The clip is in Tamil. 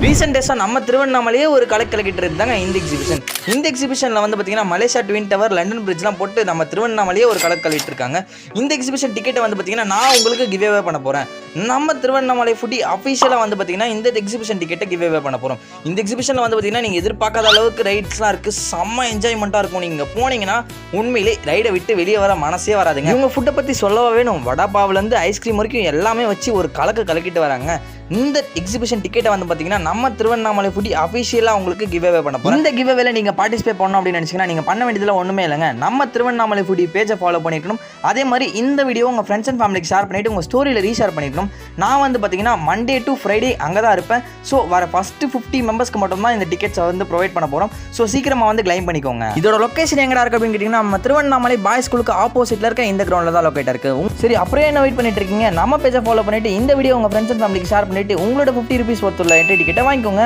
ரீசெண்ட் டேஸாக நம்ம திருவண்ணாமலையே ஒரு கலக்கிட்டு இருந்தாங்க இந்த எக்ஸிபிஷன். இந்த எக்ஸிபிஷனில் வந்து பார்த்தீங்கன்னா மலேசியா ட்வின் டவர், லண்டன் பிரிட்ஜ்லாம் போட்டு நம்ம திருவண்ணாமலையே ஒரு கலக்கிட்டு இருக்காங்க. இந்த எக்ஸிபிஷன் டிக்கெட்டை வந்து பார்த்தீங்கன்னா நான் உங்களுக்கு கிவ்அவே பண்ண போகிறேன். நம்ம திருவண்ணாமலை ஃபுட்டி அஃபிஷியலாக வந்து பார்த்தீங்கன்னா இந்த எக்ஸிபிஷன் டிக்கெட்டை கிவ்அவே பண்ண போகிறோம். இந்த எக்ஸிபிஷனில் வந்து பார்த்தீங்கன்னா நீங்கள் எதிர்பார்க்காத அளவுக்கு ரைட்ஸ்லாம் இருக்குது, செம்ம என்ஜாய்மெண்ட்டாக இருக்கும். நீங்கள் போனீங்கன்னா உண்மையிலே ரைடை விட்டு வெளியே வர மனசே வராதுங்க. இவங்க ஃபுட்டை பற்றி சொல்லவா வேணும், வடாபாவிலேருந்து ஐஸ்கிரீம் வரைக்கும் எல்லாமே வச்சு ஒரு கலக்கிட்டு வராங்க. இந்த எக்ஸிபிஷன் டிக்கெட்டை வந்து பார்த்தீங்கன்னா நம்ம திருவண்ணாமலை ஃபுட்டி அஃபிஷியலாக உங்களுக்கு கிவ்அவே பண்ண போகிறோம். இந்த கிவ்அவேல நீங்கள் பார்ட்டிசிபேட் பண்ணணும் அப்படின்னு நினச்சிங்கன்னா நீங்கள் பண்ண வேண்டியதில் ஒன்றுமே இல்லைங்க. நம்ம திருவண்ணாமலை ஃபுட்டி பேஜை ஃபாலோ பண்ணிக்கணும். அதே மாதிரி இந்த வீடியோ உங்கள் ஃப்ரெண்ட்ஸ் அண்ட் ஃபேமிலிக்கு ஷேர் பண்ணிவிட்டு உங்கள் ஸ்டோரியில் ரீஷேர் பண்ணிக்கணும். நான் வந்து பார்த்தீங்கன்னா மண்டே டு ஃப்ரைடே அங்கே தான் இருப்பேன். ஸோ வர ஃபஸ்ட்டு 50 மெம்பர்ஸ்க்கு மட்டும் தான் இந்த டிக்கெட்ஸை வந்து ப்ரொவைட் பண்ண போகிறோம். ஸோ சீக்கிரமாக வந்து கிளைம் பண்ணிக்கோங்க. இதோட லொக்கேஷன் எங்கடா இருக்குது அப்படின்னு கேட்டிங்கன்னா நம்ம திருவண்ணாமலை பாய்ஸ் ஸ்கூலுக்கு ஆப்போசிட்டில் இருக்க இந்த கிரௌண்டில் தான் லொக்கேட் இருக்குது. சரி, அப்புறம் என்ன வெயிட் பண்ணிட்டு இருக்கீங்க? நம்ம பேஜை ஃபாலோ பண்ணிவிட்டு இந்த வீடியோ உங்கள் ஃப்ரெண்ட்ஸ் அண்ட் ஃபேமிலிக்கு ஷேர் பண்ணிவிட்டு உங்களோட ₹50 ஒர்த்துள்ள என்ட்ரி டிக்கெட்டை வாங்கிக்கோங்க.